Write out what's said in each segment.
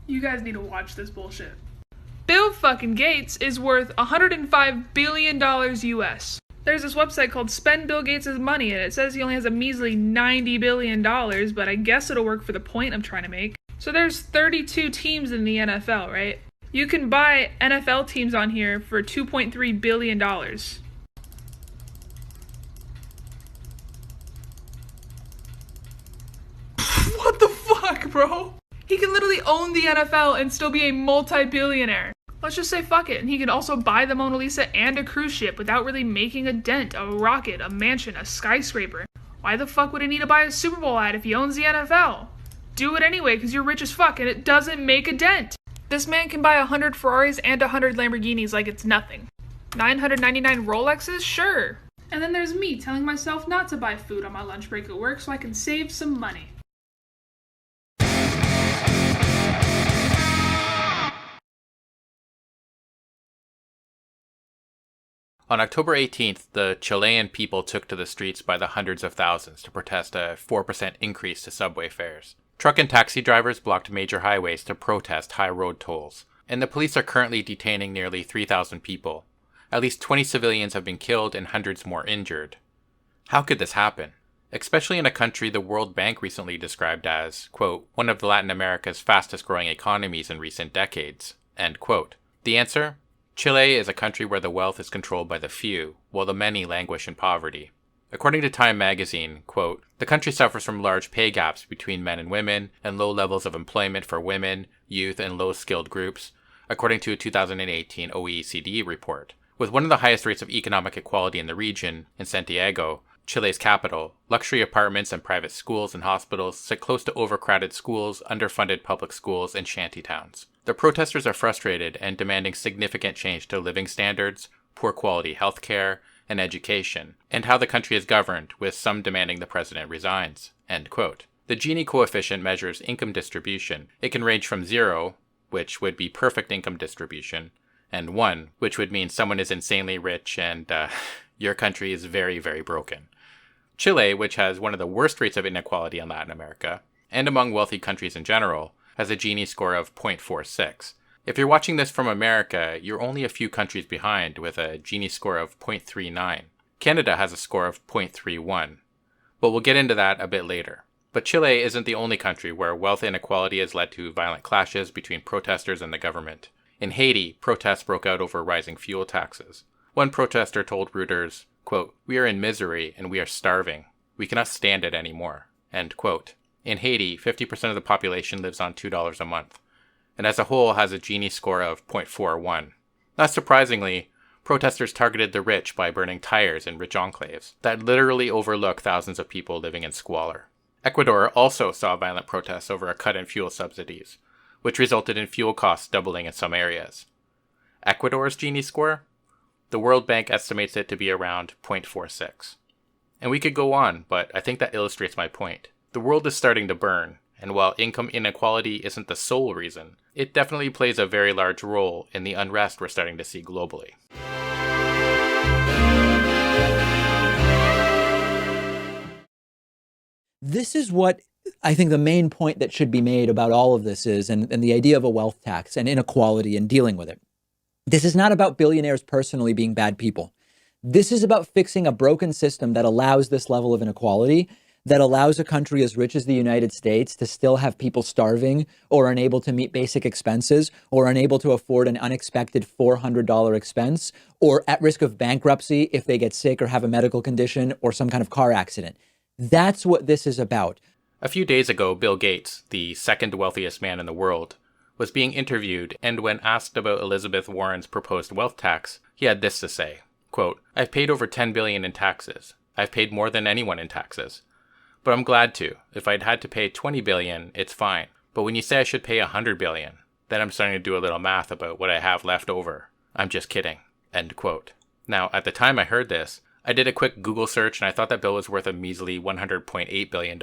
You guys need to watch this bullshit. Bill fucking Gates is worth $105 billion US. There's this website called Spend Bill Gates' Money, and it says he only has a measly $90 billion, but I guess it'll work for the point I'm trying to make. So there's 32 teams in the NFL, right? You can buy NFL teams on here for $2.3 billion. What the fuck, bro? He can literally own the NFL and still be a multi-billionaire. Let's just say fuck it, and he can also buy the Mona Lisa and a cruise ship without really making a dent, a rocket, a mansion, a skyscraper. Why the fuck would he need to buy a Super Bowl ad if he owns the NFL? Do it anyway, because you're rich as fuck and it doesn't make a dent. This man can buy 100 Ferraris and 100 Lamborghinis like it's nothing. 999 Rolexes? Sure. And then there's me telling myself not to buy food on my lunch break at work so I can save some money. On October 18th, the Chilean people took to the streets by the hundreds of thousands to protest a 4% increase to subway fares. Truck and taxi drivers blocked major highways to protest high road tolls, and the police are currently detaining nearly 3,000 people. At least 20 civilians have been killed and hundreds more injured. How could this happen? Especially in a country the World Bank recently described as, quote, one of Latin America's fastest growing economies in recent decades, end quote. The answer? Chile is a country where the wealth is controlled by the few, while the many languish in poverty. According to Time magazine, quote, the country suffers from large pay gaps between men and women and low levels of employment for women, youth, and low-skilled groups, according to a 2018 OECD report. With one of the highest rates of economic equality in the region, in Santiago, Chile's capital, luxury apartments and private schools and hospitals sit close to overcrowded schools, underfunded public schools, and shantytowns. The protesters are frustrated and demanding significant change to living standards, poor quality healthcare, and education, and how the country is governed, with some demanding the president resigns, end quote. The Gini coefficient measures income distribution. It can range from 0, which would be perfect income distribution, and 1, which would mean someone is insanely rich and your country is very, very broken. Chile, which has one of the worst rates of inequality in Latin America, and among wealthy countries in general, has a Gini score of 0.46. If you're watching this from America, you're only a few countries behind with a Gini score of 0.39. Canada has a score of 0.31, but we'll get into that a bit later. But Chile isn't the only country where wealth inequality has led to violent clashes between protesters and the government. In Haiti, protests broke out over rising fuel taxes. One protester told Reuters, quote, we are in misery and we are starving. We cannot stand it anymore, end quote. In Haiti, 50% of the population lives on $2 a month, and as a whole has a Gini score of 0.41. Not surprisingly, protesters targeted the rich by burning tires in rich enclaves that literally overlook thousands of people living in squalor. Ecuador also saw violent protests over a cut in fuel subsidies, which resulted in fuel costs doubling in some areas. Ecuador's Gini score? The World Bank estimates it to be around 0.46. And we could go on, but I think that illustrates my point. The world is starting to burn, and while income inequality isn't the sole reason, it definitely plays a very large role in the unrest we're starting to see globally. This is what I think the main point that should be made about all of this is, and the idea of a wealth tax and inequality and dealing with it. This is not about billionaires personally being bad people. This is about fixing a broken system that allows this level of inequality, that allows a country as rich as the United States to still have people starving or unable to meet basic expenses or unable to afford an unexpected $400 expense or at risk of bankruptcy if they get sick or have a medical condition or some kind of car accident. That's what this is about. A few days ago, Bill Gates, the second wealthiest man in the world, was being interviewed, and when asked about Elizabeth Warren's proposed wealth tax, he had this to say, quote, I've paid over $10 billion in taxes. I've paid more than anyone in taxes. But I'm glad to. If I'd had to pay $20 billion, it's fine. But when you say I should pay $100 billion, then I'm starting to do a little math about what I have left over. I'm just kidding. End quote. Now, at the time I heard this, I did a quick Google search and I thought that bill was worth a measly $100.8 billion.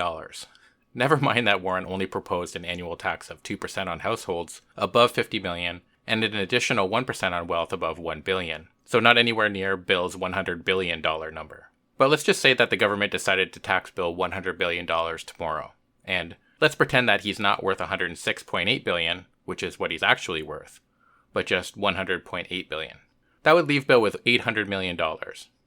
Never mind that Warren only proposed an annual tax of 2% on households above $50 million and an additional 1% on wealth above $1 billion. So not anywhere near Bill's $100 billion number. But let's just say that the government decided to tax Bill $100 billion tomorrow. And let's pretend that he's not worth $106.8 billion, which is what he's actually worth, but just $100.8 billion. That would leave Bill with $800 million.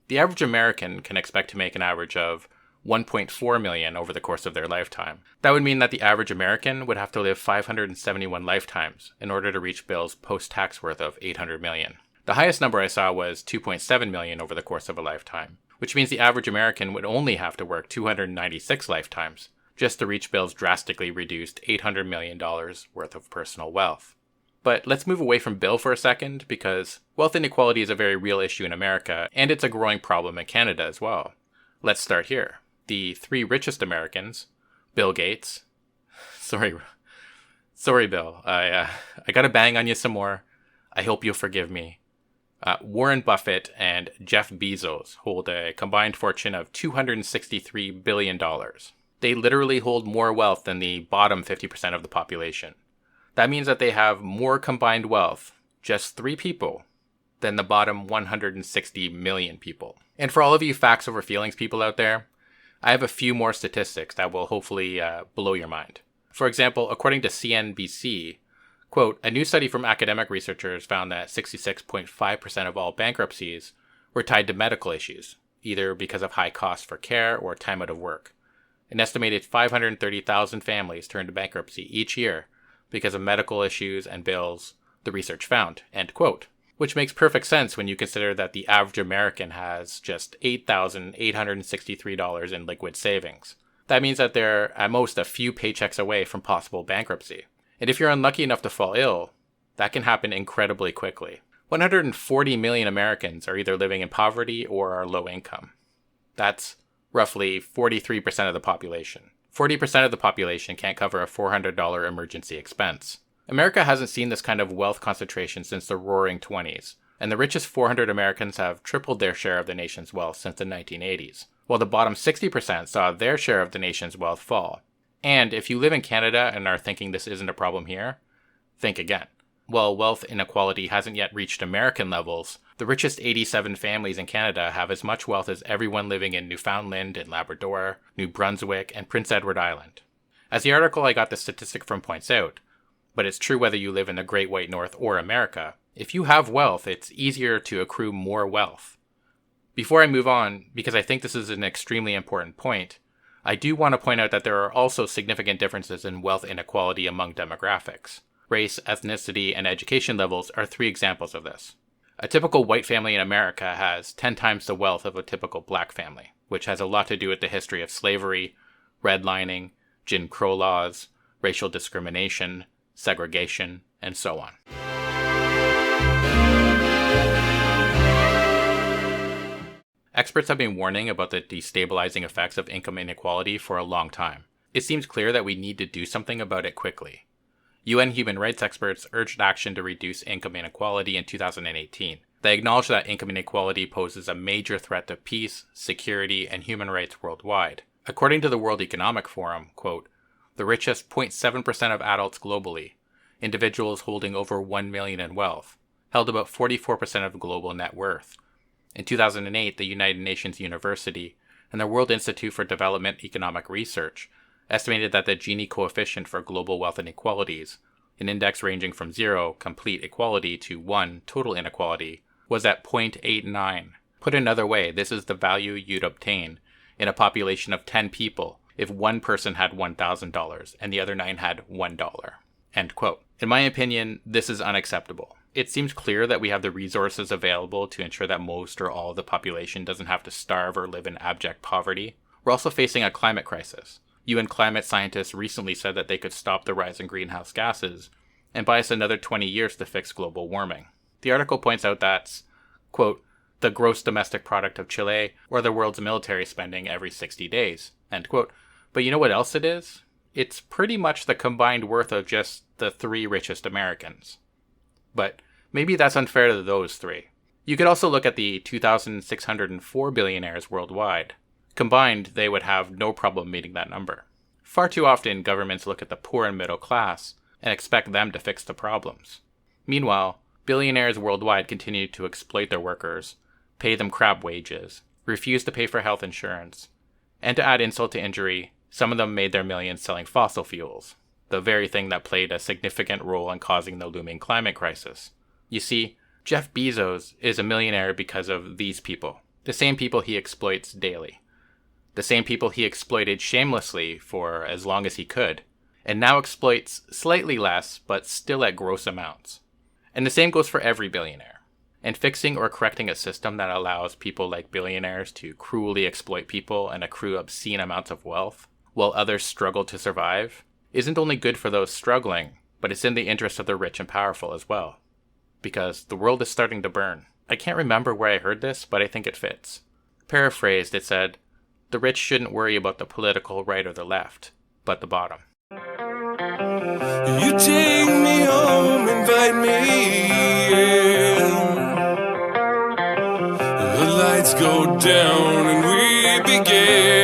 The average American can expect to make an average of $1.4 million over the course of their lifetime. That would mean that the average American would have to live 571 lifetimes in order to reach Bill's post-tax worth of $800 million. The highest number I saw was $2.7 million over the course of a lifetime, which means the average American would only have to work 296 lifetimes just to reach Bill's drastically reduced $800 million worth of personal wealth. But let's move away from Bill for a second, because wealth inequality is a very real issue in America, and it's a growing problem in Canada as well. Let's start here. The three richest Americans, Bill Gates, sorry Bill, I gotta bang on you some more. I hope you'll forgive me. Warren Buffett and Jeff Bezos hold a combined fortune of $263 billion. They literally hold more wealth than the bottom 50% of the population. That means that they have more combined wealth, just 3 people, than the bottom 160 million people. And for all of you facts over feelings people out there, I have a few more statistics that will hopefully blow your mind. For example, according to CNBC, quote, a new study from academic researchers found that 66.5% of all bankruptcies were tied to medical issues, either because of high costs for care or time out of work. An estimated 530,000 families turn to bankruptcy each year because of medical issues and bills, the research found, end quote. Which makes perfect sense when you consider that the average American has just $8,863 in liquid savings. That means that they're at most a few paychecks away from possible bankruptcy. And if you're unlucky enough to fall ill, that can happen incredibly quickly. 140 million Americans are either living in poverty or are low income. That's roughly 43% of the population. 40% of the population can't cover a $400 emergency expense. America hasn't seen this kind of wealth concentration since the Roaring 20s, and the richest 400 Americans have tripled their share of the nation's wealth since the 1980s, while the bottom 60% saw their share of the nation's wealth fall. And if you live in Canada and are thinking this isn't a problem here, think again. While wealth inequality hasn't yet reached American levels, the richest 87 families in Canada have as much wealth as everyone living in Newfoundland and Labrador, New Brunswick, and Prince Edward Island. As the article I got the statistic from points out, but it's true whether you live in the Great White North or America, if you have wealth, it's easier to accrue more wealth. Before I move on, because I think this is an extremely important point, I do want to point out that there are also significant differences in wealth inequality among demographics. Race, ethnicity, and education levels are 3 examples of this. A typical white family in America has 10 times the wealth of a typical black family, which has a lot to do with the history of slavery, redlining, Jim Crow laws, racial discrimination, segregation, and so on. Experts have been warning about the destabilizing effects of income inequality for a long time. It seems clear that we need to do something about it quickly. UN human rights experts urged action to reduce income inequality in 2018. They acknowledged that income inequality poses a major threat to peace, security, and human rights worldwide. According to the World Economic Forum, quote, the richest 0.7% of adults globally, individuals holding over 1 million in wealth, held about 44% of global net worth. In 2008, the United Nations University and the World Institute for Development Economic Research estimated that the Gini coefficient for global wealth inequalities, an index ranging from 0, complete equality, to 1, total inequality, was at 0.89. Put another way, this is the value you'd obtain in a population of 10 people if one person had $1,000 and the other 9 had $1. End quote. In my opinion, this is unacceptable. It seems clear that we have the resources available to ensure that most or all of the population doesn't have to starve or live in abject poverty. We're also facing a climate crisis. UN climate scientists recently said that they could stop the rise in greenhouse gases and buy us another 20 years to fix global warming. The article points out that's, quote, the gross domestic product of Chile or the world's military spending every 60 days, end quote. But you know what else it is? It's pretty much the combined worth of just the 3 richest Americans. But maybe that's unfair to those 3. You could also look at the 2,604 billionaires worldwide. Combined, they would have no problem meeting that number. Far too often, governments look at the poor and middle class and expect them to fix the problems. Meanwhile, billionaires worldwide continue to exploit their workers, pay them crap wages, refuse to pay for health insurance, and to add insult to injury, some of them made their millions selling fossil fuels. the very thing that played a significant role in causing the looming climate crisis. You see, Jeff Bezos is a millionaire because of these people, the same people he exploits daily, the same people he exploited shamelessly for as long as he could, and now exploits slightly less, but still at gross amounts. And the same goes for every billionaire. And fixing or correcting a system that allows people like billionaires to cruelly exploit people and accrue obscene amounts of wealth, while others struggle to survive, isn't only good for those struggling, but it's in the interest of the rich and powerful as well. Because the world is starting to burn. I can't remember where I heard this, but I think it fits. Paraphrased, it said, the rich shouldn't worry about the political right or the left, but the bottom. You take me home, invite me in. The lights go down and we begin.